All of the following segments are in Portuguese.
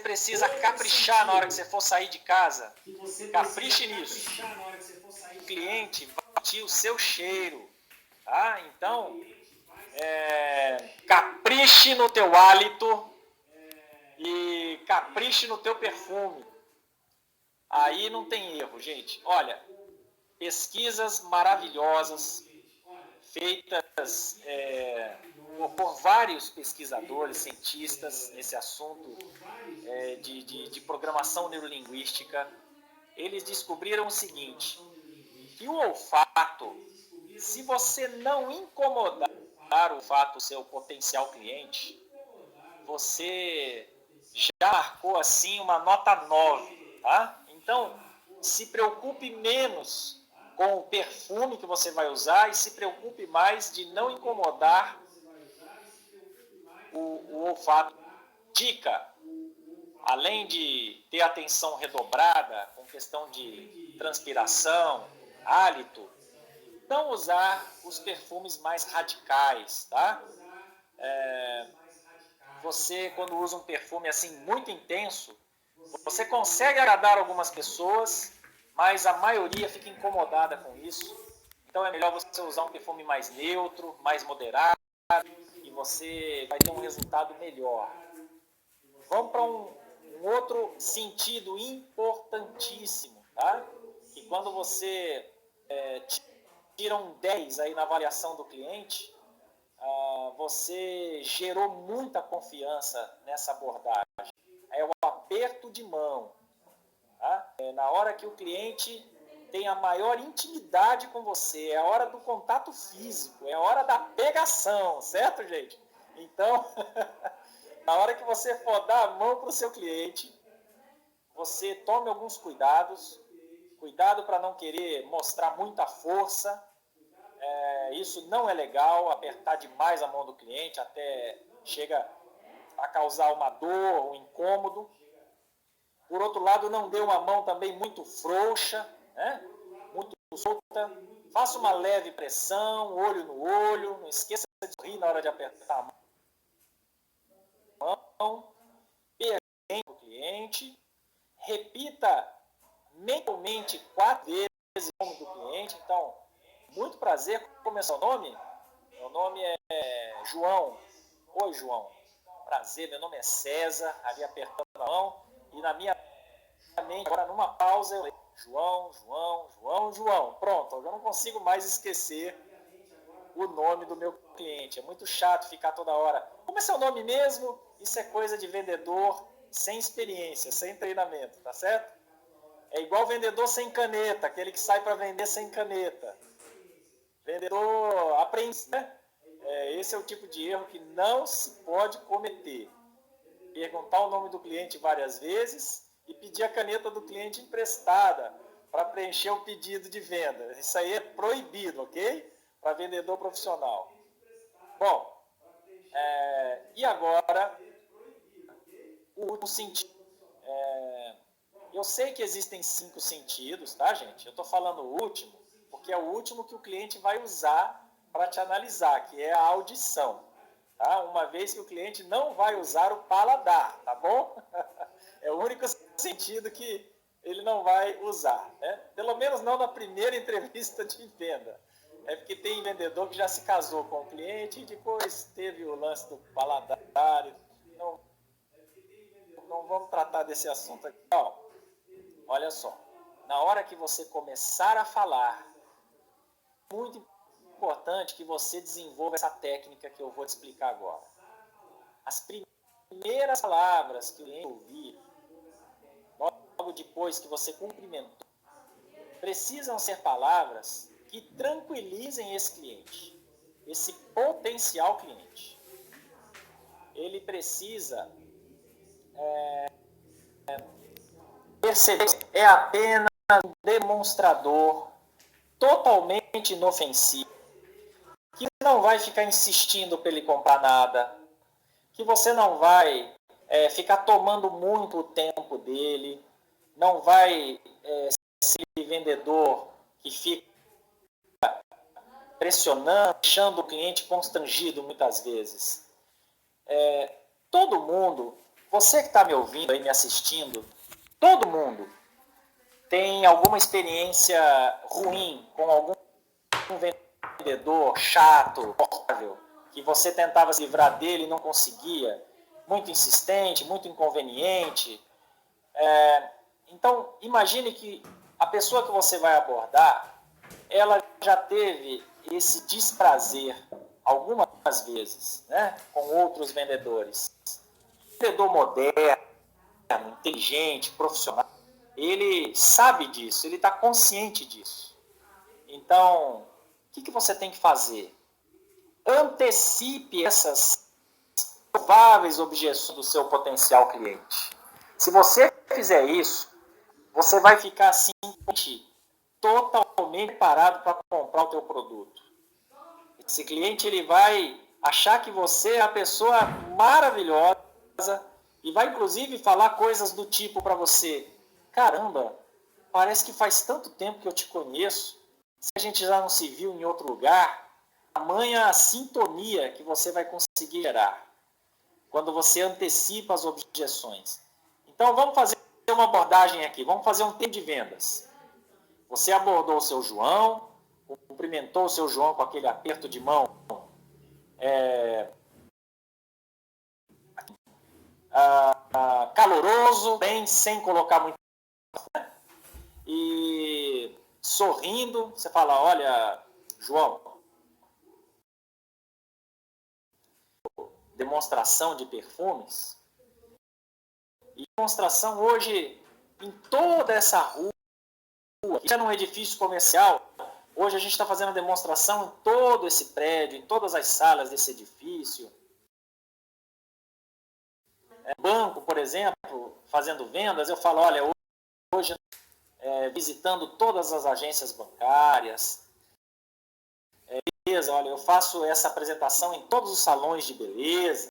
precisa caprichar na hora que você for sair de casa. Capriche nisso. O cliente vai sentir o seu cheiro. Tá? Então, capriche no teu hálito e capriche no teu perfume. Aí não tem erro, gente. Olha, pesquisas maravilhosas feitas por vários pesquisadores, cientistas nesse assunto de programação neurolinguística. Eles descobriram o seguinte, que o olfato, se você não incomodar o olfato do seu potencial cliente, você já marcou assim uma nota 9, tá? Então, se preocupe menos com o perfume que você vai usar e se preocupe mais de não incomodar o olfato. Dica, além de ter atenção redobrada com questão de transpiração, hálito, não usar os perfumes mais radicais, tá? Você, quando usa um perfume assim muito intenso, você consegue agradar algumas pessoas, mas a maioria fica incomodada com isso. Então é melhor você usar um perfume mais neutro, mais moderado, e você vai ter um resultado melhor. Vamos para um outro sentido importantíssimo, tá? Que quando você tira um 10 aí na avaliação do cliente, você gerou muita confiança nessa abordagem. É o aperto de mão. Tá? Na hora que o cliente tem a maior intimidade com você, é a hora do contato físico, é a hora da pegação, certo, gente? Então, na hora que você for dar a mão para o seu cliente, você tome alguns cuidados. Cuidado para não querer mostrar muita força. Isso não é legal, apertar demais a mão do cliente, até chega a causar uma dor, um incômodo. Por outro lado, não dê uma mão também muito frouxa, né? Muito solta. Faça uma leve pressão, olho no olho. Não esqueça de sorrir na hora de apertar a mão. Pergunte para o cliente. Repita mentalmente 4 vezes o nome do cliente. Então, muito prazer. Como é seu nome? Meu nome é João. Oi, João. Prazer, meu nome é César. Ali apertando a mão. E na minha mente, agora numa pausa, eu leio João, João, João, João. Pronto, eu já não consigo mais esquecer o nome do meu cliente. É muito chato ficar toda hora. Como é seu nome mesmo? Isso é coisa de vendedor sem experiência, sem treinamento, tá certo? É igual vendedor sem caneta, aquele que sai para vender sem caneta. Vendedor aprendiz, né? Esse é o tipo de erro que não se pode cometer. Perguntar o nome do cliente várias vezes e pedir a caneta do cliente emprestada para preencher o pedido de venda. Isso aí é proibido, ok? Para vendedor profissional. Bom, e agora, o último sentido. Eu sei que existem 5 sentidos, tá, gente? Eu estou falando o último, porque é o último que o cliente vai usar para te analisar, que é a audição. Tá? Uma vez que o cliente não vai usar o paladar, tá bom? É o único sentido que ele não vai usar, né? Pelo menos não na primeira entrevista de venda. É porque tem vendedor que já se casou com o cliente e depois teve o lance do paladar. Não vamos tratar desse assunto aqui. Não. Olha só, na hora que você começar a falar, é muito importante que você desenvolva essa técnica que eu vou te explicar agora. As primeiras palavras que o cliente ouvir, logo depois que você cumprimentou, precisam ser palavras que tranquilizem esse cliente, esse potencial cliente. Ele precisa perceber que é apenas um demonstrador totalmente inofensivo, que não vai ficar insistindo para ele comprar nada, que você não vai ficar tomando muito o tempo dele, não vai ser vendedor que fica pressionando, deixando o cliente constrangido muitas vezes. Todo mundo você que está me ouvindo aí, me assistindo, todo mundo tem alguma experiência ruim com algum vendedor chato, que você tentava se livrar dele e não conseguia, muito insistente, muito inconveniente. Então, imagine que a pessoa que você vai abordar, ela já teve esse desprazer algumas vezes, né, com outros vendedores. Vendedor moderno, inteligente, profissional, ele sabe disso, ele está consciente disso. Então, o que você tem que fazer? Antecipe essas prováveis objeções do seu potencial cliente. Se você fizer isso, você vai ficar assim totalmente preparado para comprar o teu produto. Esse cliente ele vai achar que você é a pessoa maravilhosa e vai inclusive falar coisas do tipo para você: caramba, parece que faz tanto tempo que eu te conheço, se a gente já não se viu em outro lugar. Tamanha sintonia que você vai conseguir gerar quando você antecipa as objeções. Então vamos fazer uma abordagem aqui, vamos fazer um tempo de vendas. Você abordou o seu João, cumprimentou o seu João com aquele aperto de mão caloroso, bem, sem colocar muito, e sorrindo, você fala: olha, João, demonstração de perfumes, e demonstração hoje em toda essa rua, já num edifício comercial. Hoje a gente está fazendo demonstração em todo esse prédio, em todas as salas desse edifício. Banco, por exemplo, fazendo vendas, eu falo: olha, hoje visitando todas as agências bancárias, beleza, olha, eu faço essa apresentação em todos os salões de beleza.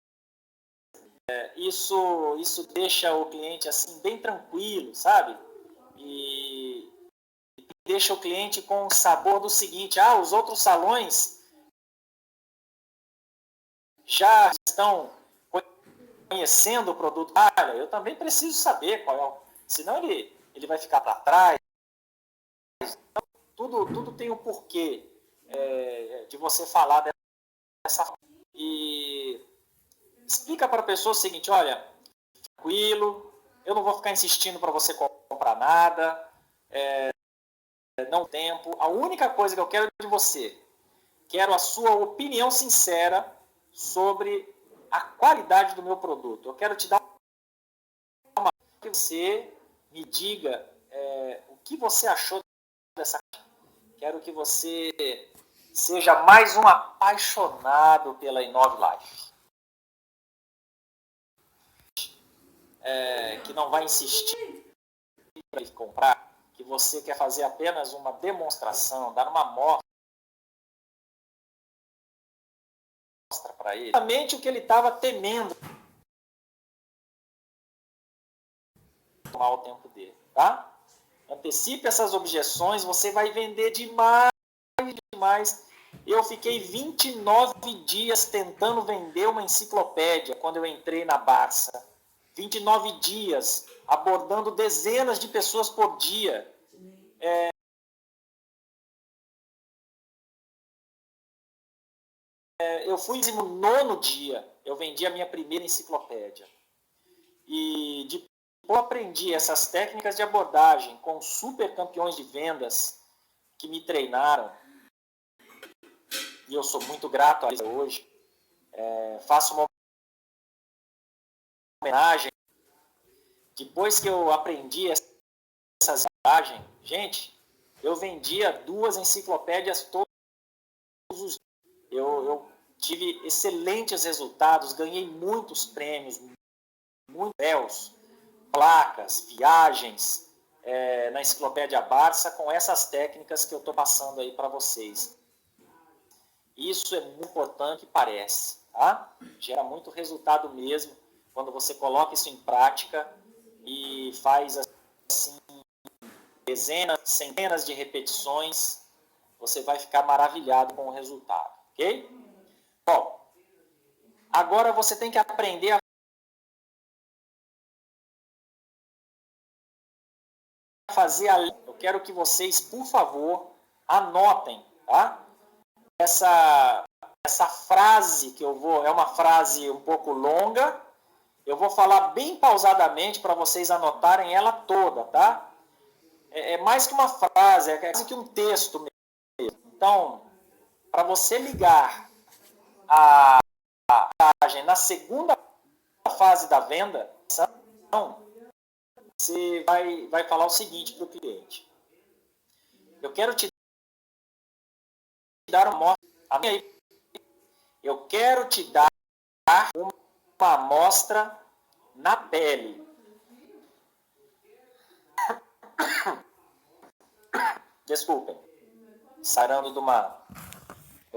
Isso deixa o cliente assim bem tranquilo, sabe? E deixa o cliente com o sabor do seguinte: os outros salões já estão conhecendo o produto. Eu também preciso saber qual é senão ele vai ficar para trás. Então, tudo tem um porquê de você falar dessa forma. E explica para a pessoa o seguinte: olha, tranquilo, eu não vou ficar insistindo para você comprar nada, não tempo. A única coisa que eu quero de você, quero a sua opinião sincera sobre a qualidade do meu produto. Eu quero te dar uma que você me diga o que você achou dessa. Quero que você seja mais um apaixonado pela InnovLife. Que não vai insistir para comprar, que você quer fazer apenas uma demonstração, dar uma amostra para ele. Exatamente o que ele estava temendo. Tomar o tempo dele, tá? Antecipe essas objeções, você vai vender demais. Eu fiquei 29 dias tentando vender uma enciclopédia quando eu entrei na Barça. 29 dias, abordando dezenas de pessoas por dia. Eu fui no 9º dia, eu vendi a minha primeira enciclopédia. E depois eu aprendi essas técnicas de abordagem com super campeões de vendas que me treinaram. E eu sou muito grato a eles hoje. Faço uma homenagem. Depois que eu aprendi essas abordagens, gente, eu vendia 2 enciclopédias todos os dias. Eu tive excelentes resultados, ganhei muitos prêmios, muitos véus, placas, viagens na Enciclopédia Barça com essas técnicas que eu estou passando aí para vocês. Isso é muito importante, parece, tá? Gera muito resultado mesmo quando você coloca isso em prática e faz assim dezenas, centenas de repetições, você vai ficar maravilhado com o resultado, ok? Bom, agora você tem que aprender a fazer eu quero que vocês, por favor, anotem, tá? Essa frase que eu vou, é uma frase um pouco longa, eu vou falar bem pausadamente para vocês anotarem ela toda, tá? É mais que uma frase, é quase que um texto mesmo. Então, para você ligar a mensagem na segunda fase da venda, você vai falar o seguinte para o cliente. Eu quero te dar uma amostra. Eu quero te dar uma amostra na pele. Desculpem. Sarando de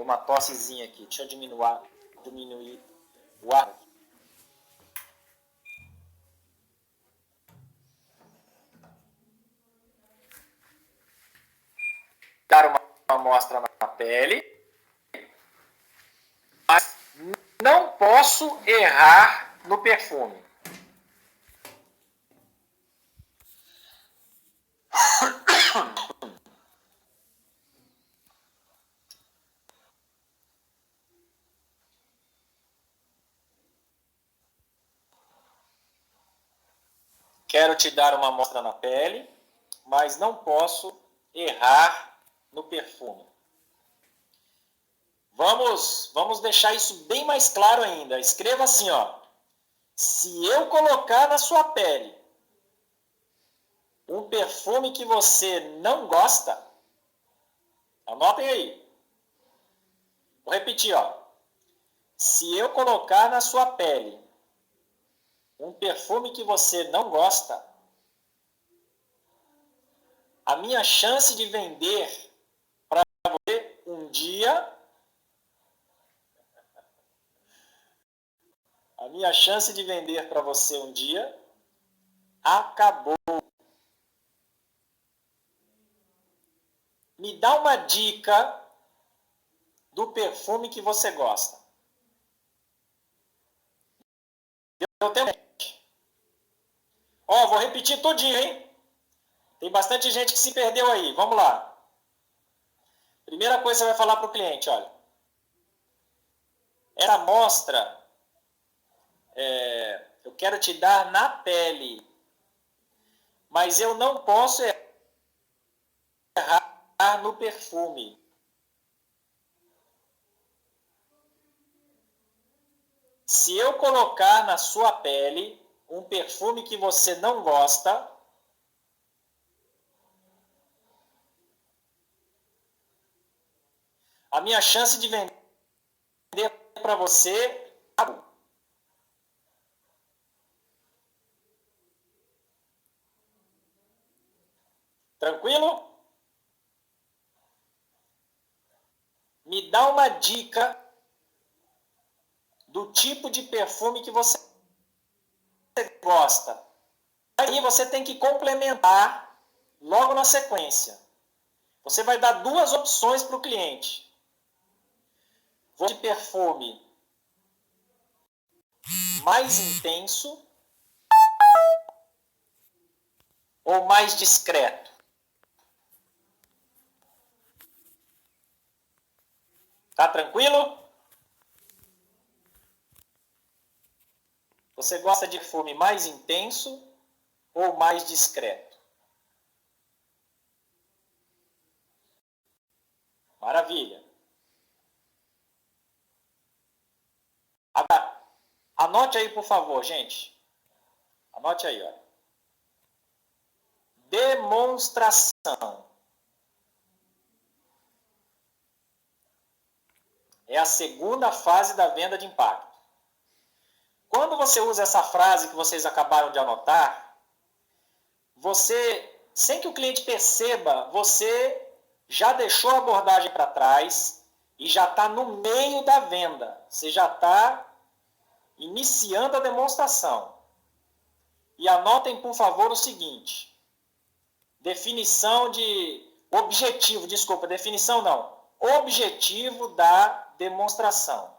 uma tossezinha aqui. Deixa eu diminuir o ar. Dar uma amostra na pele. Mas não posso errar no perfume. Quero te dar uma amostra na pele, mas não posso errar no perfume. Vamos deixar isso bem mais claro ainda. Escreva assim, ó. Se eu colocar na sua pele um perfume que você não gosta, anotem aí. Vou repetir, ó. Se eu colocar na sua pele um perfume que você não gosta, a minha chance de vender para você um dia, acabou. Me dá uma dica do perfume que você gosta. Eu tenho. Ó, vou repetir todinho, hein? Tem bastante gente que se perdeu aí. Vamos lá. Primeira coisa que você vai falar para o cliente, olha. Essa amostra eu quero te dar na pele, mas eu não posso errar no perfume. Se eu colocar na sua pele um perfume que você não gosta, a minha chance de vender para você acabou. Tranquilo? Me dá uma dica do tipo de perfume que você gosta. Aí você tem que complementar logo na sequência. Você vai dar duas opções para o cliente. Vou de perfume mais intenso ou mais discreto? Tá tranquilo? Você gosta de perfume mais intenso ou mais discreto? Maravilha. Agora, anote aí, por favor, gente. Anote aí, ó. Demonstração. É a segunda fase da venda de impacto. Quando você usa essa frase que vocês acabaram de anotar, você, sem que o cliente perceba, você já deixou a abordagem para trás e já está no meio da venda. Você já está iniciando a demonstração. E anotem, por favor, o seguinte. Definição objetivo da demonstração.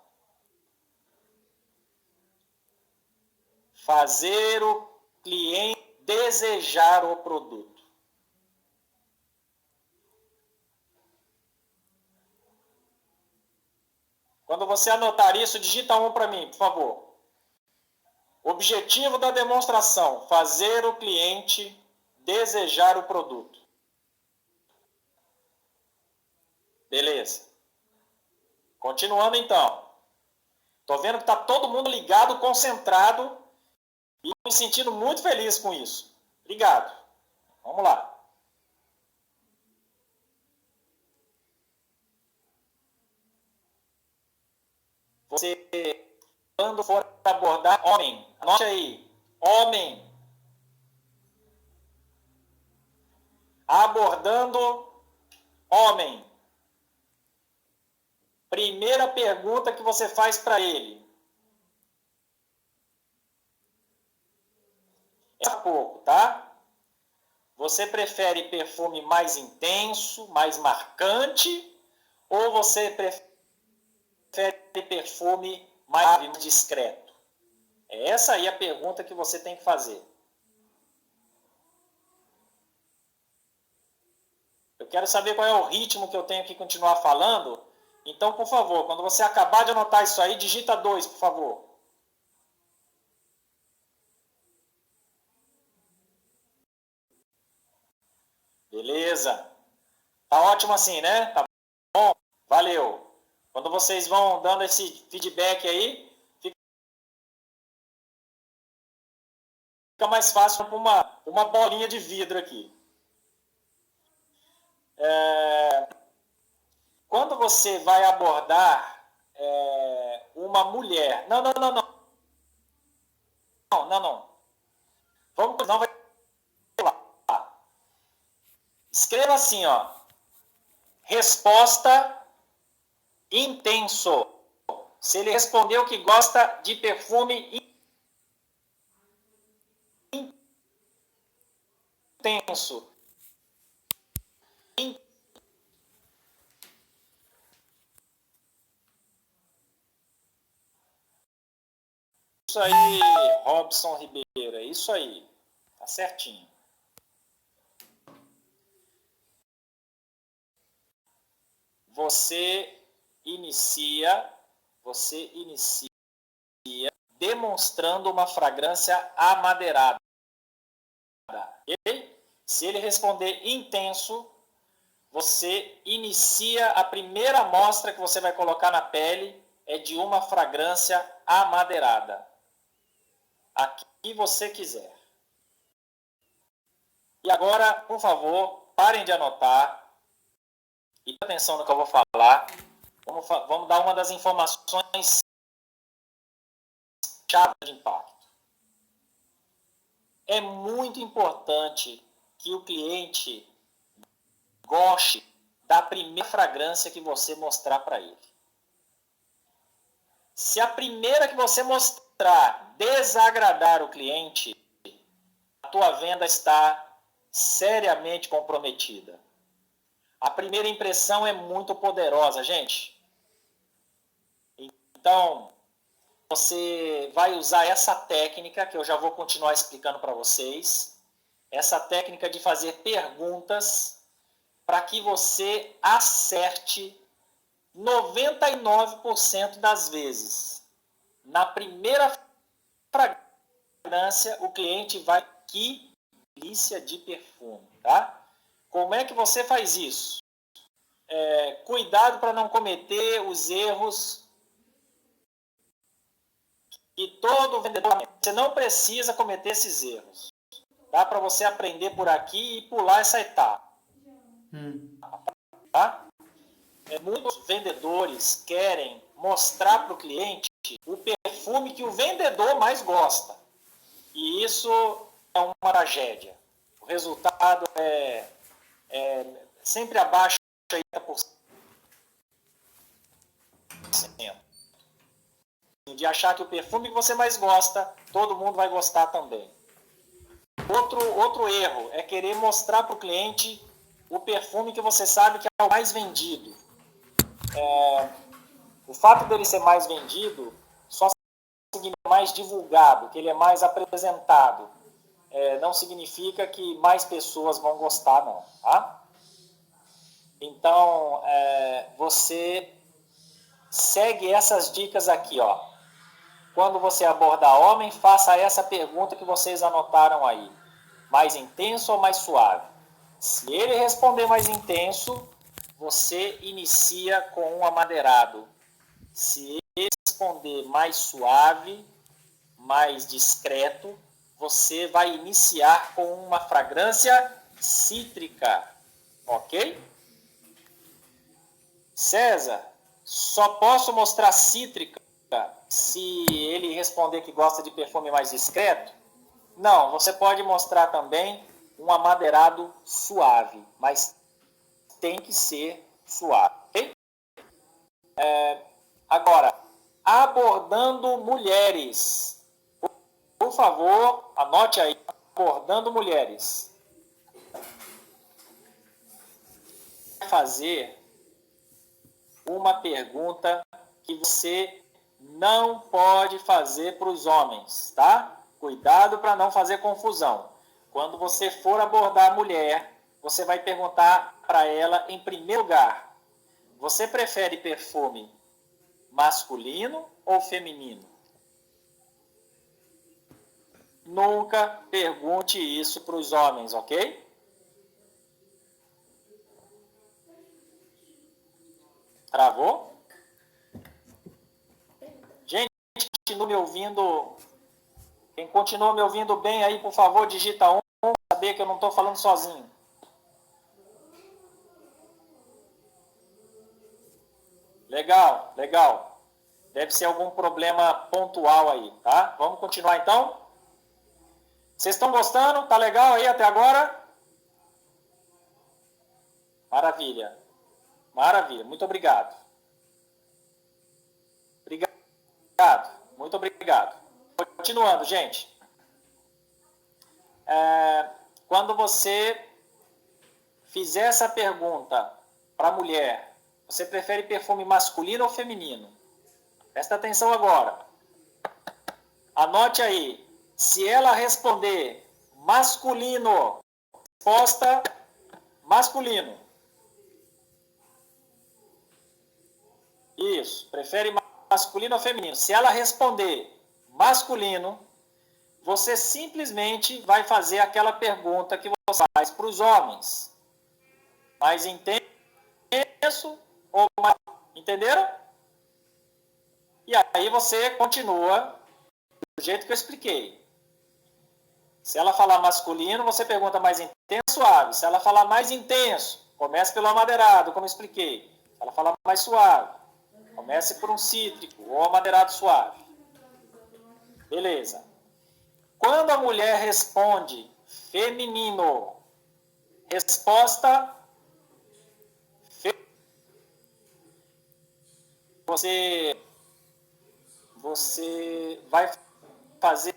Fazer o cliente desejar o produto. Quando você anotar isso, digita 1 para mim, por favor. Objetivo da demonstração: fazer o cliente desejar o produto. Beleza. Continuando então. Estou vendo que está todo mundo ligado, concentrado e me sentindo muito feliz com isso. Obrigado. Vamos lá. Você, quando for abordar homem, anote aí. Homem. Abordando homem. Primeira pergunta que você faz para ele. É pouco, tá? Você prefere perfume mais intenso, mais marcante, ou você prefere perfume mais discreto? É essa aí a pergunta que você tem que fazer. Eu quero saber qual é o ritmo que eu tenho que continuar falando. Então, por favor, quando você acabar de anotar isso aí, digita 2, por favor. Beleza. Tá ótimo assim, né? Tá bom? Valeu. Quando vocês vão dando esse feedback aí, fica mais fácil para uma bolinha de vidro aqui. Quando você vai abordar uma mulher... Não. Vamos, não vai lá. Escreva assim, ó. Resposta intenso. Se ele respondeu que gosta de perfume intenso. Isso aí, Robson Ribeiro, é isso aí. Tá certinho. Você inicia demonstrando uma fragrância amadeirada. Okay? Se ele responder intenso, você inicia a primeira amostra que você vai colocar na pele é de uma fragrância amadeirada. A que você quiser. E agora, por favor, parem de anotar e prestem atenção no que eu vou falar. Vamos dar uma das informações chave de impacto. É muito importante que o cliente goste da primeira fragrância que você mostrar para ele. Se a primeira que você mostrar desagradar o cliente, a tua venda está seriamente comprometida. A primeira impressão é muito poderosa, gente. Então, você vai usar essa técnica que eu já vou continuar explicando para vocês. Essa técnica de fazer perguntas para que você acerte 99% das vezes. Na primeira fragrância, o cliente vai, que delícia de perfume, tá? Como é que você faz isso? Cuidado para não cometer os erros que todo vendedor... Você não precisa cometer esses erros. Dá para você aprender por aqui e pular essa etapa. Tá? Muitos vendedores querem mostrar para o cliente o perfume que o vendedor mais gosta. E isso é uma tragédia. O resultado é sempre abaixo de 80%. De achar que o perfume que você mais gosta, todo mundo vai gostar também. Outro erro é querer mostrar para o cliente o perfume que você sabe que é o mais vendido. O fato dele ser mais vendido só significa mais divulgado, que ele é mais apresentado. Não significa que mais pessoas vão gostar, não. Tá? Então, você segue essas dicas aqui, ó. Quando você abordar homem, faça essa pergunta que vocês anotaram aí. Mais intenso ou mais suave? Se ele responder mais intenso, você inicia com um amadeirado. Se ele responder mais suave, mais discreto, você vai iniciar com uma fragrância cítrica, ok? César, só posso mostrar cítrica se ele responder que gosta de perfume mais discreto? Não, você pode mostrar também um amadeirado suave, mas tem que ser suave, ok? Agora, abordando mulheres. Por favor, anote aí, abordando mulheres. Fazer uma pergunta que você não pode fazer para os homens, tá? Cuidado para não fazer confusão. Quando você for abordar a mulher, você vai perguntar para ela, em primeiro lugar, você prefere perfume masculino ou feminino? Nunca pergunte isso para os homens, ok? Travou? Gente, continua me ouvindo. Quem continua me ouvindo bem aí, por favor, digita 1, para saber que eu não estou falando sozinho. Legal, legal. Deve ser algum problema pontual aí, tá? Vamos continuar então? Vocês estão gostando? Tá legal aí até agora? Maravilha. Maravilha. Muito obrigado. Obrigado. Muito obrigado. Continuando, gente. Quando você fizer essa pergunta para a mulher, você prefere perfume masculino ou feminino? Presta atenção agora. Anote aí. Se ela responder masculino, resposta masculino. Isso. Prefere masculino ou feminino? Se ela responder masculino, você simplesmente vai fazer aquela pergunta que você faz para os homens. Mais intenso ou mais... Entenderam? E aí você continua do jeito que eu expliquei. Se ela falar masculino, você pergunta mais intenso ou suave. Se ela falar mais intenso, comece pelo amadeirado, como eu expliquei. Se ela falar mais suave, comece por um cítrico ou amadeirado suave. Beleza. Quando a mulher responde feminino, resposta você vai fazer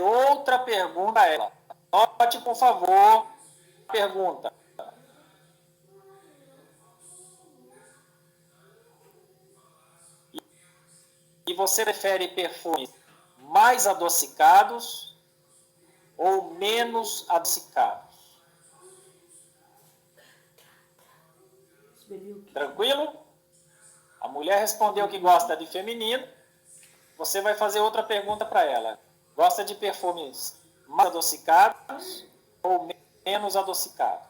outra pergunta a ela. Note, por favor, a pergunta. E você prefere perfumes mais adocicados ou menos adocicados? Tranquilo? A mulher respondeu que gosta de feminino. Você vai fazer outra pergunta para ela. Gosta de perfumes mais adocicados ou menos adocicados?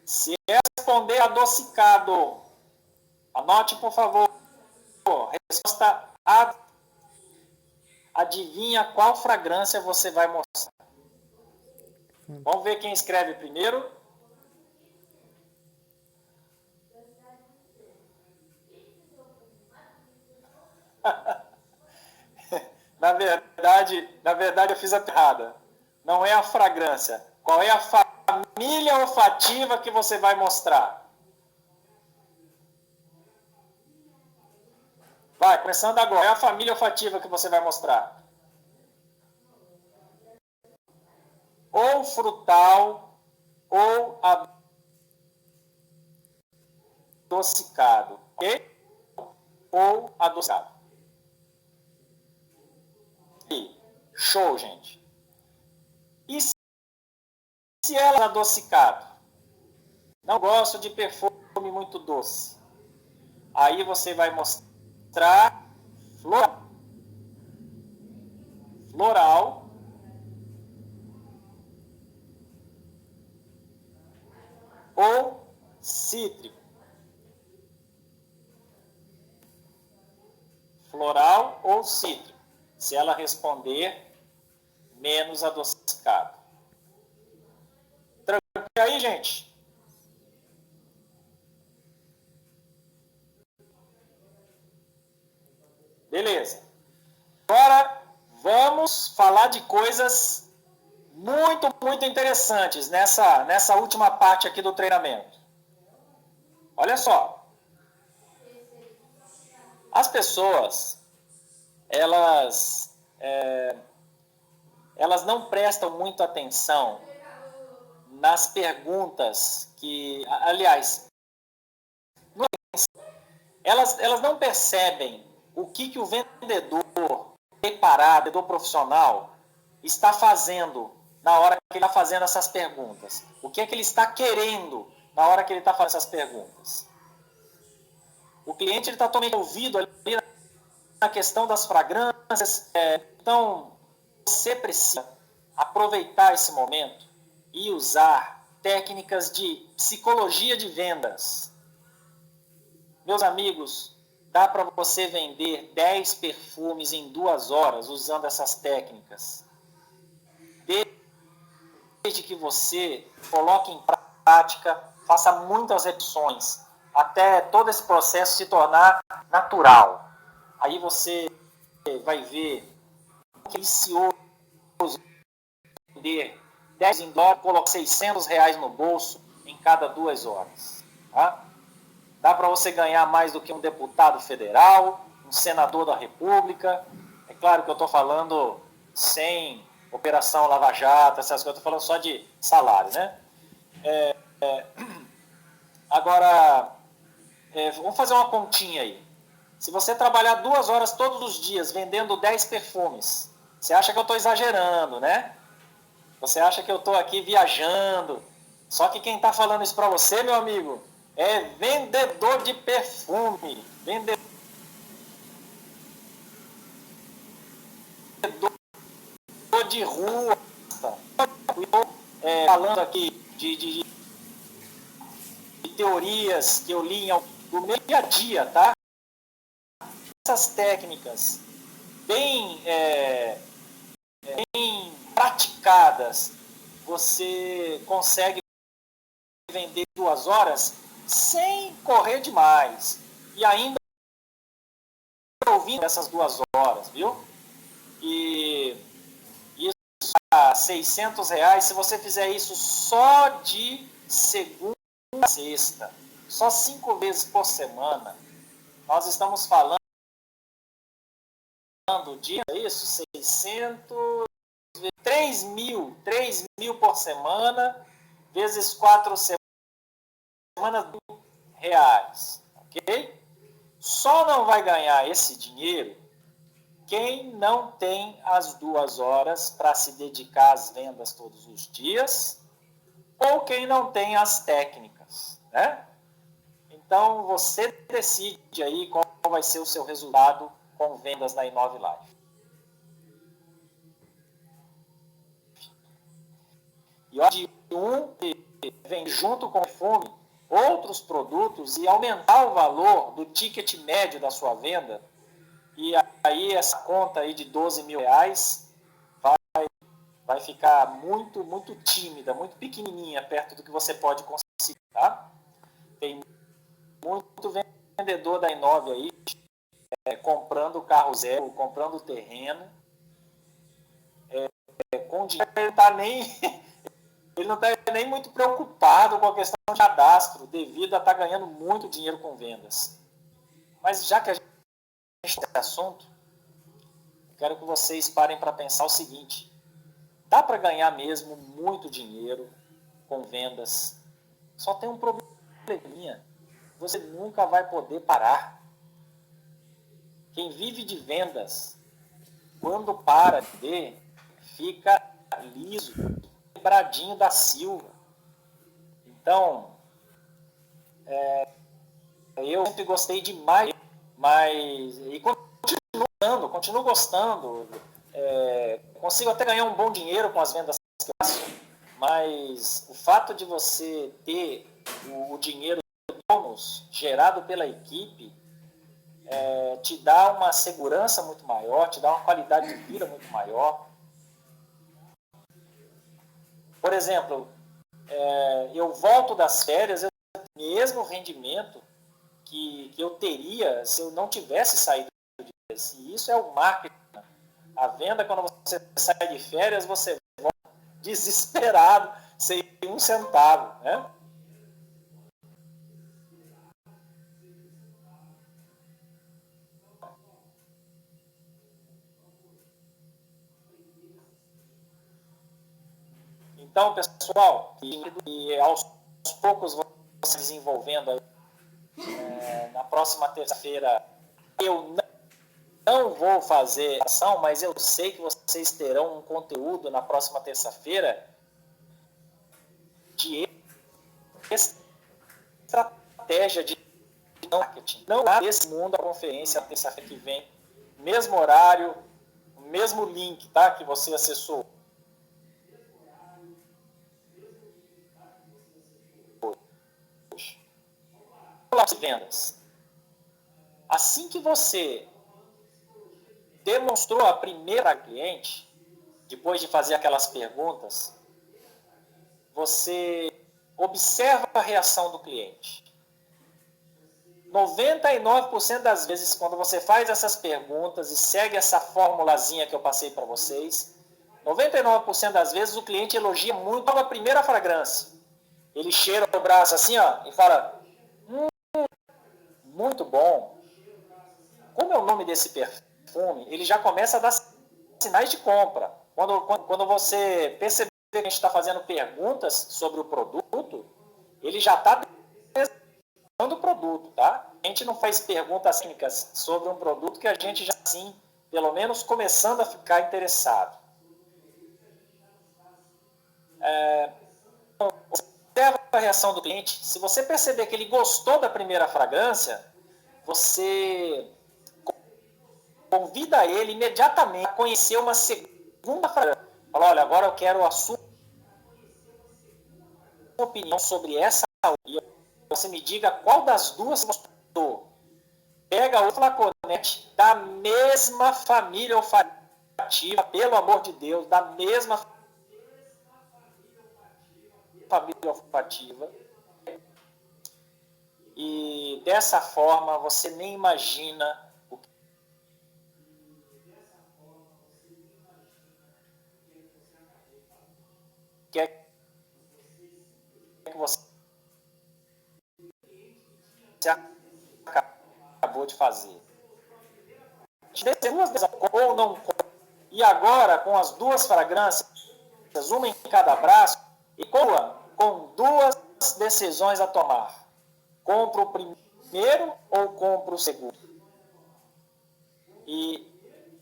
Se ela responder adocicado, anote, por favor. Resposta A. Adivinha qual fragrância você vai mostrar? Vamos ver quem escreve primeiro. Na verdade eu fiz a errada. Não é a fragrância. Qual é a família olfativa que você vai mostrar? Vai, começando agora. É a família olfativa que você vai mostrar. Ou frutal, ou adocicado. Ok? Ou adocicado. Show, gente. E se ela é adocicado? Não gosto de perfume muito doce. Aí você vai mostrar floral ou cítrico. Floral ou cítrico. Se ela responder, menos adocicado. Tranquilo aí, gente? Beleza. Agora, vamos falar de coisas muito, muito interessantes nessa última parte aqui do treinamento. Olha só. As pessoas, elas não prestam muito atenção nas perguntas que, aliás, elas não percebem o que o vendedor preparado, vendedor profissional, está fazendo na hora que ele está fazendo essas perguntas. O que é que ele está querendo na hora que ele está fazendo essas perguntas. O cliente está totalmente ouvido ali na questão das fragrâncias. Então, você precisa aproveitar esse momento e usar técnicas de psicologia de vendas. Meus amigos, dá para você vender 10 perfumes em 2 horas usando essas técnicas. Desde que você coloque em prática, faça muitas repetições, até todo esse processo se tornar natural. Aí você vai ver que delicioso vender 10 em dólar, colocar R$600 no bolso em cada 2 horas. Tá? Dá para você ganhar mais do que um deputado federal, um senador da República. É claro que eu estou falando sem Operação Lava Jato, essas coisas, eu estou falando só de salário, né? Agora, vamos fazer uma continha aí. Se você trabalhar 2 horas todos os dias vendendo 10 perfumes, você acha que eu estou exagerando, né? Você acha que eu estou aqui viajando. Só que quem está falando isso para você, meu amigo, é vendedor de perfume. Vendedor de rua. Falando aqui de teorias que eu li do meu dia a dia, tá? Essas técnicas bem praticadas, você consegue vender 2 horas sem correr demais e ainda ouvindo essas 2 horas, viu? E isso a R$600, se você fizer isso só de segunda a sexta, só 5 vezes por semana, nós estamos falando de isso, 600, 3 mil por semana, vezes 4 semanas, R$1.000, ok? Só não vai ganhar esse dinheiro quem não tem as 2 horas para se dedicar às vendas todos os dias, ou quem não tem as técnicas, né? Então, você decide aí qual vai ser o seu resultado com vendas na Inove Life. E onde vem junto com o perfume outros produtos e aumentar o valor do ticket médio da sua venda, e aí essa conta aí de R$12.000 vai ficar muito, muito tímida, muito pequenininha perto do que você pode conseguir, tá? Tem muito vendedor da Inove aí comprando carro zero, comprando terreno, com dinheiro ele não está nem muito preocupado com a questão de cadastro, devido a estar ganhando muito dinheiro com vendas. Mas já que a gente tem esse assunto, eu quero que vocês parem para pensar o seguinte: dá para ganhar mesmo muito dinheiro com vendas, só tem um probleminha: você nunca vai poder parar. Quem vive de vendas, quando para de, fica liso, quebradinho da Silva. Então, eu sempre gostei demais, mas e continuo gostando. Consigo até ganhar um bom dinheiro com as vendas que eu faço, mas o fato de você ter o dinheiro bônus gerado pela equipe te dá uma segurança muito maior, te dá uma qualidade de vida muito maior. Por exemplo, eu volto das férias, eu tenho o mesmo rendimento que eu teria se eu não tivesse saído de férias. E isso é o marketing. A venda, quando você sai de férias, você volta desesperado, sem um centavo, né? Então, pessoal, e aos poucos você desenvolvendo aí, na próxima terça-feira, eu não vou fazer ação, mas eu sei que vocês terão um conteúdo na próxima terça-feira de estratégia de marketing. Não há nesse mundo a conferência na terça-feira que vem, mesmo horário, mesmo link, tá, que você acessou. Vendas. Assim que você demonstrou a primeira cliente, depois de fazer aquelas perguntas, você observa a reação do cliente. 99% das vezes, quando você faz essas perguntas e segue essa formulazinha que eu passei para vocês, 99% das vezes o cliente elogia muito a primeira fragrância. Ele cheira o braço assim, ó, e fala, muito bom. Como é o nome desse perfume? Ele já começa a dar sinais de compra. Quando você perceber que a gente está fazendo perguntas sobre o produto, ele já está do produto, tá? A gente não faz perguntas técnicas sobre um produto que a gente já, sim, pelo menos começando a ficar interessado. Observa a reação do cliente. Se você perceber que ele gostou da primeira fragrância, você convida ele imediatamente a conhecer uma segunda fragrância. Fala, olha, agora eu quero a sua opinião sobre essa e você me diga qual das duas você gostou. Pega o flaconete da mesma família olfativa, pelo amor de Deus, da mesma família olfativa. E dessa forma você nem imagina o que é que você acabou de fazer. Ou não. E agora, com as duas fragrâncias, uma em cada braço, e com duas decisões a tomar. Compro o primeiro ou compro o segundo? E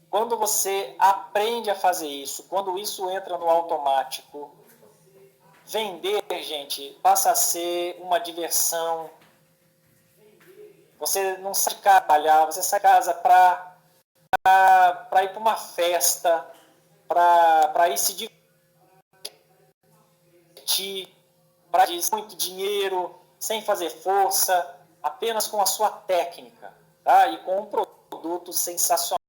quando você aprende a fazer isso, quando isso entra no automático, vender, gente, passa a ser uma diversão. Você não sai de trabalhar, você sai de casa para ir para uma festa, para ir se divertir, para ir muito dinheiro, sem fazer força, apenas com a sua técnica, tá? E com um produto sensacional.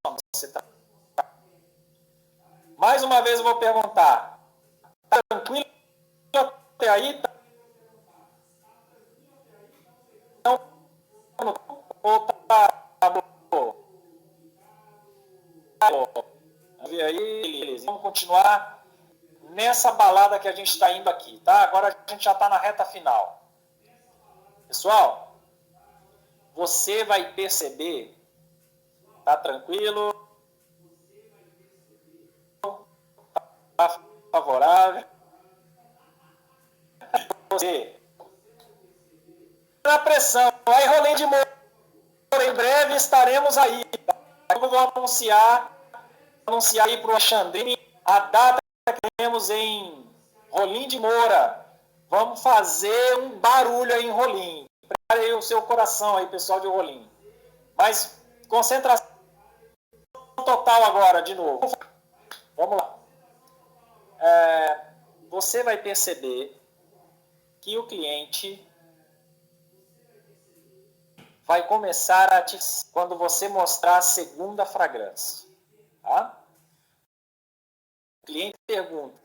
Mais uma vez eu vou perguntar, tá tranquilo até aí? Ou tá aí, vamos continuar nessa balada que a gente está indo aqui, tá? Agora a gente já está na reta final. Pessoal, você vai perceber, tá tranquilo? Tá favorável? Você. Na pressão. Aí, Rolim de Moura, em breve estaremos aí. Eu vou anunciar aí para o Alexandrine a data que temos em Rolim de Moura. Vamos fazer um barulho aí em Rolim. aí o seu coração aí, pessoal de Rolim. Mas concentração total agora, de novo. Vamos lá. Você vai perceber que o cliente vai começar a te... quando você mostrar a segunda fragrância. Tá? O cliente pergunta.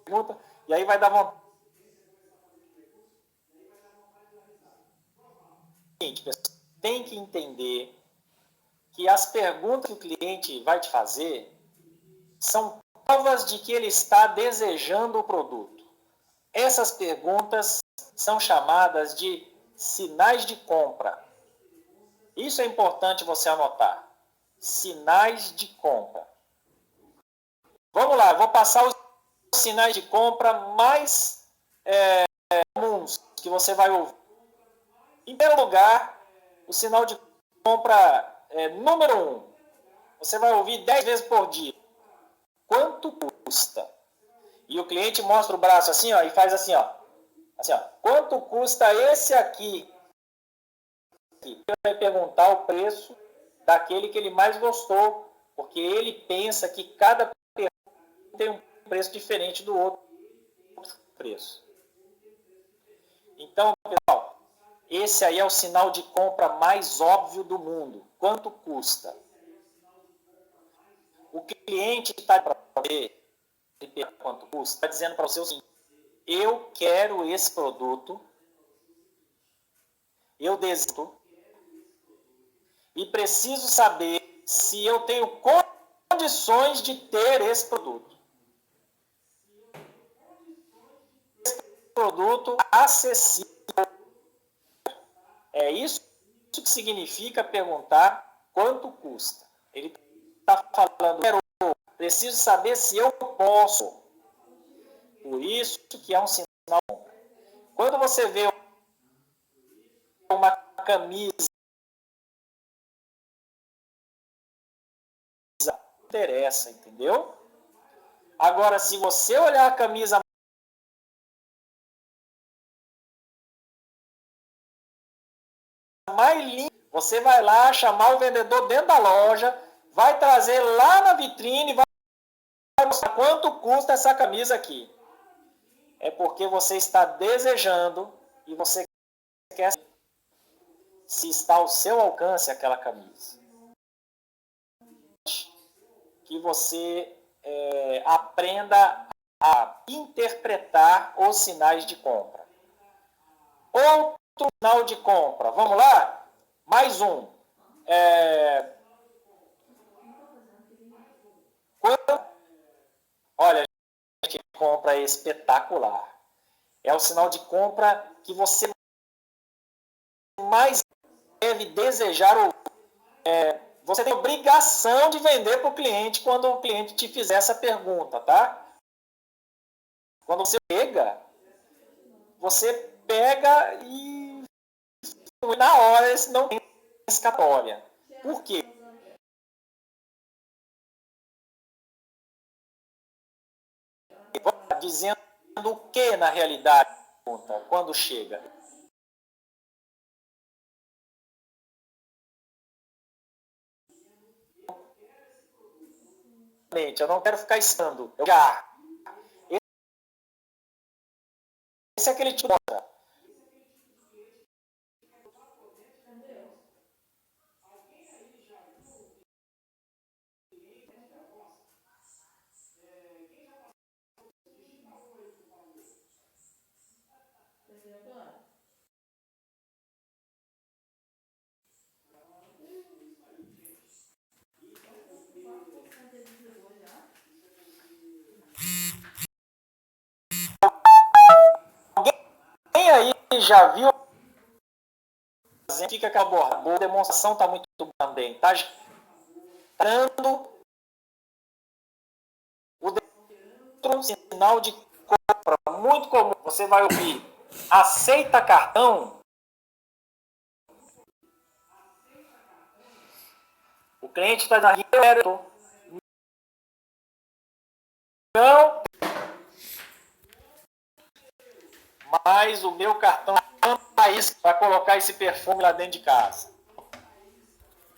Pergunta, e aí vai dar vontade. Tem que entender que as perguntas que o cliente vai te fazer são provas de que ele está desejando o produto. Essas perguntas são chamadas de sinais de compra. Isso é importante você anotar. Sinais de compra. Vamos lá, vou passar os sinais de compra mais comuns que você vai ouvir. Em primeiro lugar, o sinal de compra número 1. Você vai ouvir 10 vezes por dia. Quanto custa? E o cliente mostra o braço assim, ó, e faz assim, ó. Assim, ó. Quanto custa esse aqui? Ele vai perguntar o preço daquele que ele mais gostou, porque ele pensa que cada pergunta tem um preço diferente do outro preço. Então, pessoal, esse aí é o sinal de compra mais óbvio do mundo. Quanto custa? O cliente está para você, quanto custa, está dizendo para você o seguinte: eu quero esse produto, eu desejo, e preciso saber se eu tenho condições de ter esse produto. Esse produto acessível. É isso que significa perguntar quanto custa. Ele está falando, preciso saber se eu posso. Por isso que é um sinal. Quando você vê uma camisa, não interessa, entendeu? Agora, se você olhar a camisa mais linda, você vai lá chamar o vendedor dentro da loja, vai trazer lá na vitrine, vai mostrar quanto custa essa camisa aqui. É porque você está desejando e você quer se está ao seu alcance aquela camisa. Que você aprenda a interpretar os sinais de compra. Outro sinal de compra. Vamos lá? Mais um. Olha, gente, compra é espetacular. É o sinal de compra que você mais deve desejar ou você tem obrigação de vender para o cliente quando o cliente te fizer essa pergunta, tá? Quando você pega e na hora não tem escapatória. Por quê? Dizendo o que na realidade quando chega? Eu não quero ficar estando. Esse é aquele tipo. Alguém aí já viu? Fica com a boa demonstração está muito também, tá? Dando o outro sinal de compra muito comum. Você vai ouvir: aceita cartão? O cliente está dizendo, eu quero. Não, mas o meu cartão para colocar esse perfume lá dentro de casa.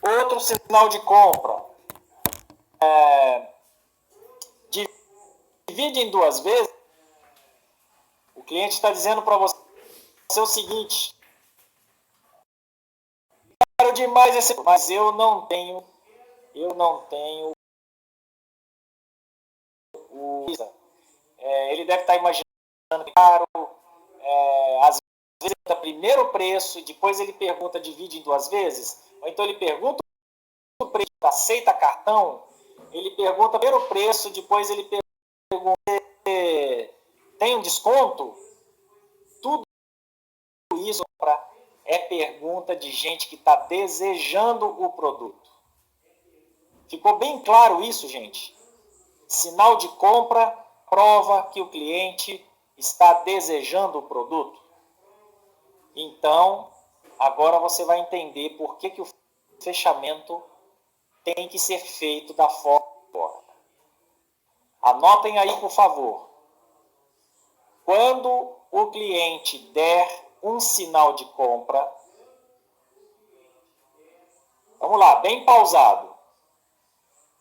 Outro sinal de compra. Divide em duas vezes. O cliente está dizendo para você o seguinte: quero demais esse, mas eu não tenho o. Ele deve estar imaginando que caro. Às vezes ele pergunta primeiro o preço, depois ele pergunta divide em duas vezes, ou então ele pergunta o preço, aceita cartão, ele pergunta primeiro o preço, depois ele pergunta tem um desconto. Tudo isso é pergunta de gente que está desejando o produto. Ficou bem claro isso, gente? Sinal de compra prova que o cliente está desejando o produto. Então, agora você vai entender por que o fechamento tem que ser feito da forma. Anotem aí, por favor. Quando o cliente der um sinal de compra, vamos lá, bem pausado.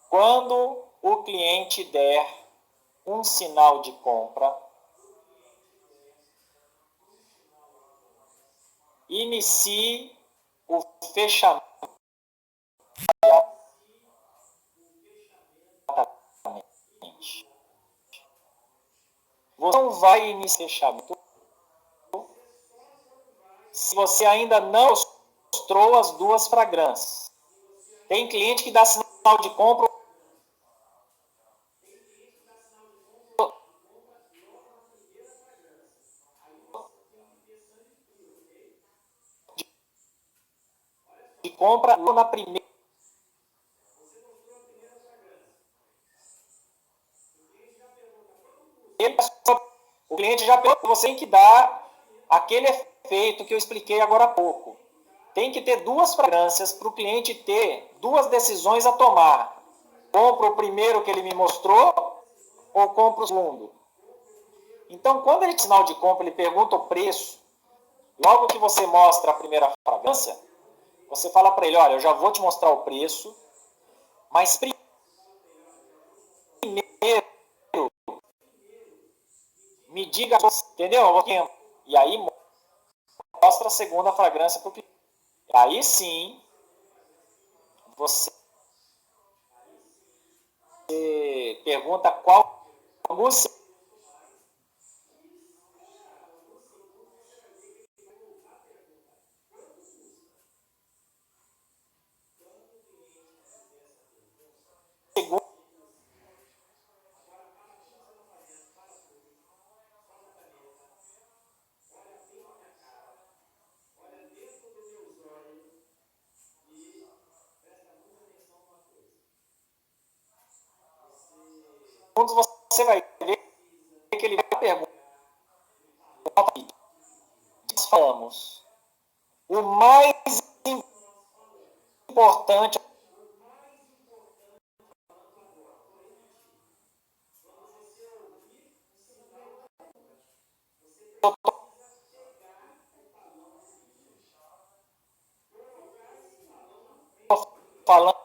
Quando o cliente der um sinal de compra, inicie o fechamento. Você não vai iniciar o fechamento se você ainda não mostrou as duas fragrâncias. Tem cliente que dá sinal de compra na primeira. O cliente já perguntou, você tem que dar aquele efeito que eu expliquei agora há pouco. Tem que ter duas fragrâncias para o cliente ter duas decisões a tomar. Compro o primeiro que ele me mostrou ou compro o segundo? Então, quando ele sinal de compra, ele pergunta o preço. Logo que você mostra a primeira fragrância, você fala para ele, olha, eu já vou te mostrar o preço, mas primeiro, me diga, entendeu? E aí mostra a segunda fragrância para o cliente. Aí sim, você pergunta qual alguns segundos. Você vai ver que ele vai perguntar. Nós falamos. O mais importante eu estou falando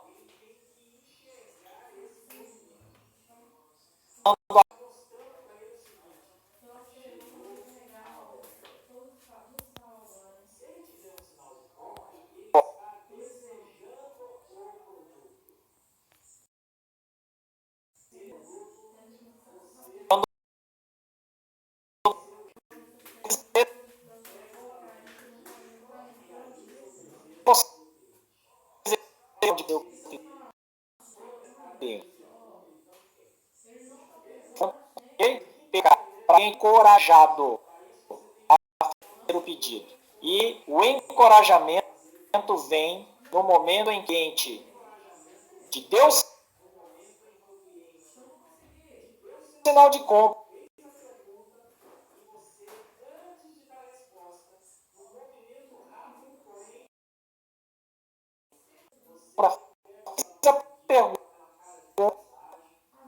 para encorajado a fazer o pedido. E o encorajamento vem no momento em que a gente de Deus sinal de compra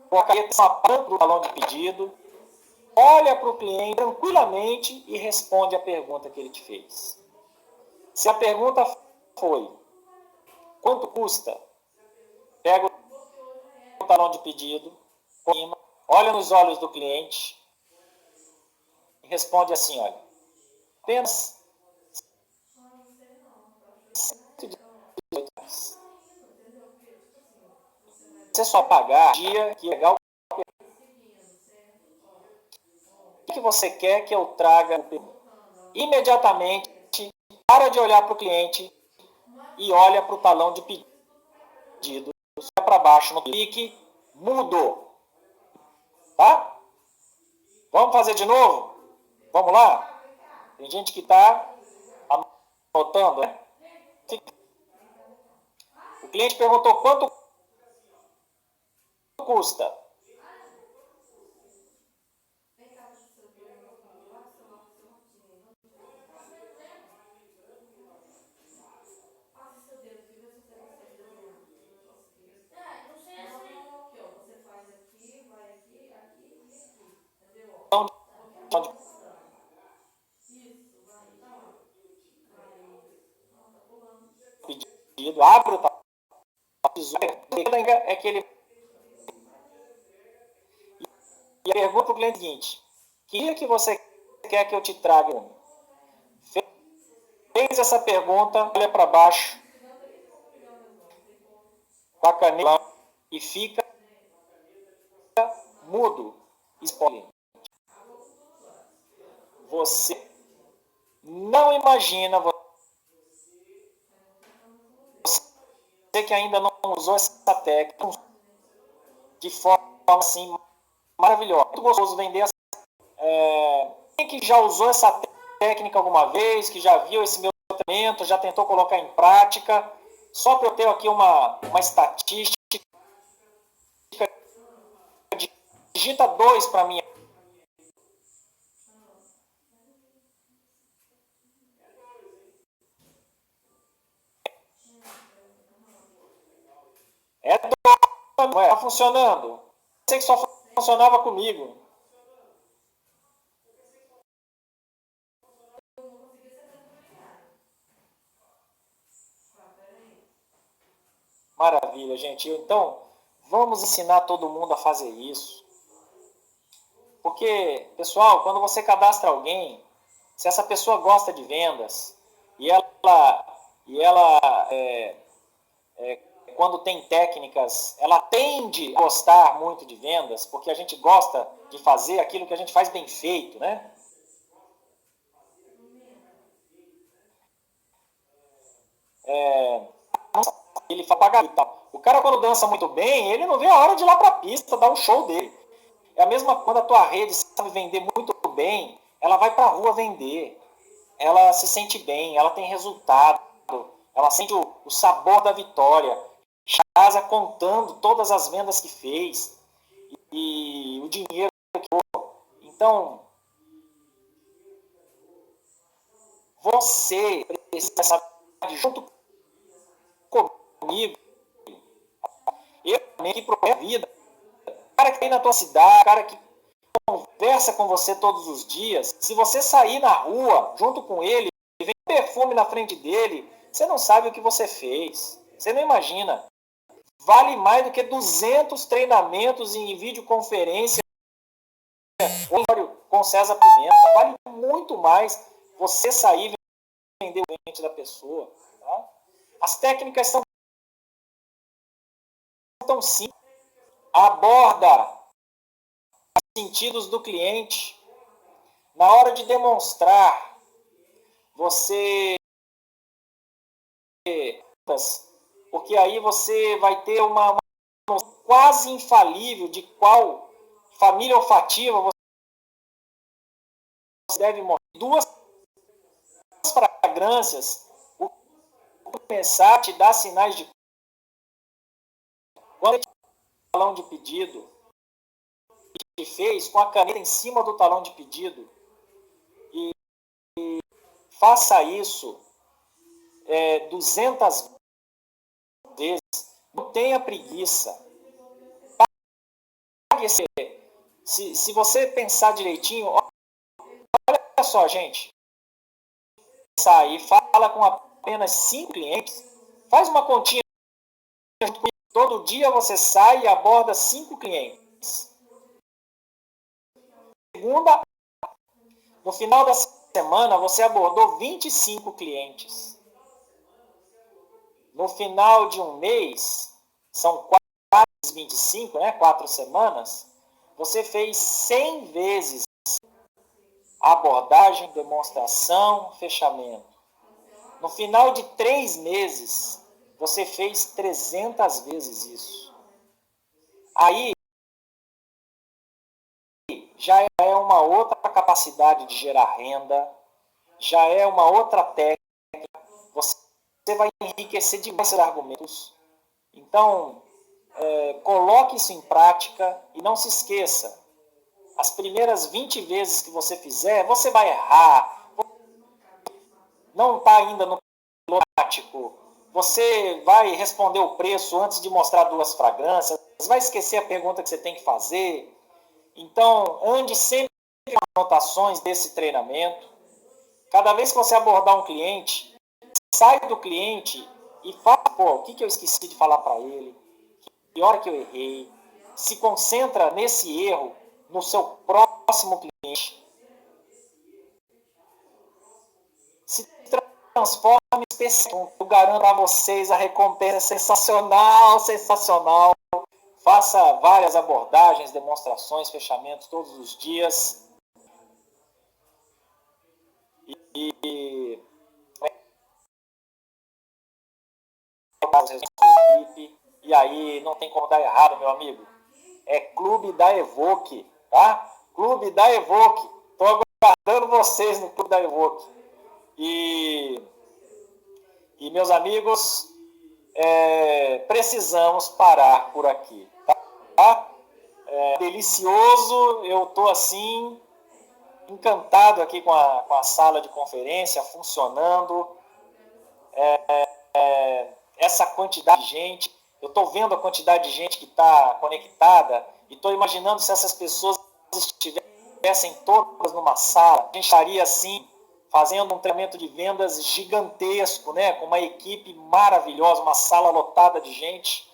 com a caneta na ponta do talão de pedido, olha para o cliente tranquilamente e responde a pergunta que ele te fez. Se a pergunta foi, quanto custa? Pega o talão de pedido, olha nos olhos do cliente e responde assim, olha, apenas R$118. Você só pagar dia que legal. O que você quer que eu traga? Imediatamente, para de olhar para o cliente e olha para o talão de pedido, para baixo no clique, mudou. Tá? Vamos fazer de novo? Vamos lá? Tem gente que está anotando, né? O cliente perguntou quanto custa. Pedido, abre o talão é que ele e pergunta para o cliente seguinte: que dia que você quer que eu te traga? Fez essa pergunta, olha para baixo com a caneta e fica mudo. Responde. Você não imagina, você que ainda não usou essa técnica de forma assim maravilhosa. Muito gostoso vender essa. Quem que já usou essa técnica alguma vez, que já viu esse meu tratamento, já tentou colocar em prática? Só para eu ter aqui uma estatística. Digita 2 para mim. Não é? Tá funcionando? Eu sei que só funcionava comigo. Maravilha, gente. Então, vamos ensinar todo mundo a fazer isso. Porque, pessoal, quando você cadastra alguém, se essa pessoa gosta de vendas e ela quando tem técnicas, ela tende a gostar muito de vendas, porque a gente gosta de fazer aquilo que a gente faz bem feito, né? Ele fala pagar e tal. O cara, quando dança muito bem, ele não vê a hora de ir lá para a pista dar um show dele. É a mesma quando a tua rede sabe vender muito bem, ela vai para a rua vender. Ela se sente bem, ela tem resultado, ela sente o sabor da vitória. Casa contando todas as vendas que fez e o dinheiro que deu. Então, você precisa saber junto comigo, eu também que para a vida, o cara que tem na tua cidade, o cara que conversa com você todos os dias, se você sair na rua junto com ele e vem perfume na frente dele, você não sabe o que você fez. Você não imagina. Vale mais do que 200 treinamentos em videoconferência com César Pimenta. Vale muito mais você sair e vender o cliente da pessoa. Tá? As técnicas são tão simples. Aborda os sentidos do cliente. Na hora de demonstrar, você... Porque aí você vai ter uma quase infalível de qual família olfativa você deve mostrar. Duas fragrâncias, o começar a te dar sinais de quando o talão de pedido que fez com a caneta em cima do talão de pedido e faça isso 200 vezes. Não tenha preguiça. se você pensar direitinho, olha só, gente, sai e fala com apenas 5 clientes, faz uma continha, todo dia você sai e aborda 5 clientes. Segunda, no final da semana, você abordou 25 clientes. No final de um mês, são 25, né? 4 semanas, você fez 100 vezes abordagem, demonstração, fechamento. No final de 3 meses, você fez 300 vezes isso. Aí, já é uma outra capacidade de gerar renda, já é uma outra técnica, você vai enriquecer demais seus argumentos. Então, coloque isso em prática e não se esqueça, as primeiras 20 vezes que você fizer, você vai errar, não está ainda no prático, você vai responder o preço antes de mostrar 2 fragrâncias, vai esquecer a pergunta que você tem que fazer. Então, ande sempre com anotações desse treinamento. Cada vez que você abordar um cliente, sai do cliente e fala, o que eu esqueci de falar para ele, que hora que eu errei. Se concentra nesse erro no seu próximo cliente. Se transforma em especial. Eu garanto a vocês, a recompensa é sensacional, sensacional. Faça várias abordagens, demonstrações, fechamentos todos os dias. E aí não tem como dar errado, meu amigo. É Clube da Evoque, tá? Clube da Evoque. Estou aguardando vocês no Clube da Evoque. E meus amigos, precisamos parar por aqui, tá? Delicioso, eu estou assim, encantado aqui com a sala de conferência funcionando. Essa quantidade de gente, eu estou vendo a quantidade de gente que está conectada e estou imaginando se essas pessoas estivessem todas numa sala, a gente estaria assim, fazendo um treinamento de vendas gigantesco, né? Com uma equipe maravilhosa, uma sala lotada de gente.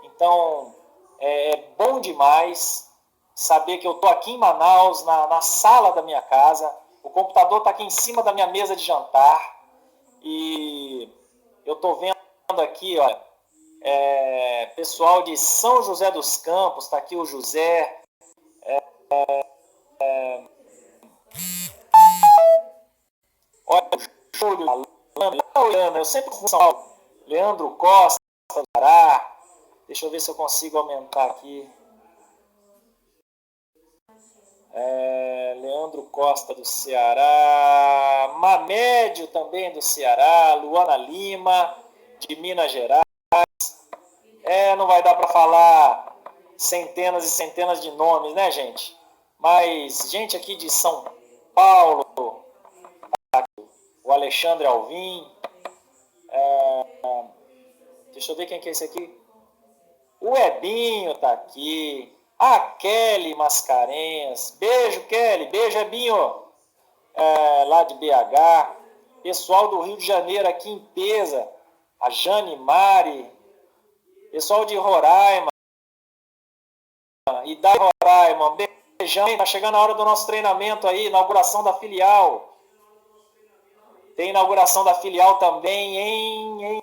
Então, é bom demais saber que eu estou aqui em Manaus, na sala da minha casa, o computador está aqui em cima da minha mesa de jantar e eu estou vendo aqui, olha, pessoal de São José dos Campos, está aqui o José, olha o Júlio, eu sempre fui São Paulo, Leandro Costa, Ceará. Deixa eu ver se eu consigo aumentar aqui. Leandro Costa do Ceará, Mamédio também do Ceará, Luana Lima de Minas Gerais. Não vai dar para falar centenas e centenas de nomes, né, gente? Mas gente aqui de São Paulo, o Alexandre Alvim, deixa eu ver quem que é esse aqui. O Ebinho tá aqui. A Kelly Mascarenhas. Beijo, Kelly. Beijo, Ebinho. Lá de BH. Pessoal do Rio de Janeiro aqui em Pesa. A Jane Mari. Pessoal de Roraima. E da Roraima. Beijão. Tá chegando a hora do nosso treinamento aí. Inauguração da filial. Tem inauguração da filial também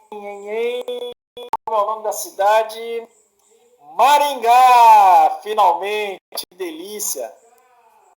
Qual é o nome da cidade? Maringá! Finalmente, que delícia!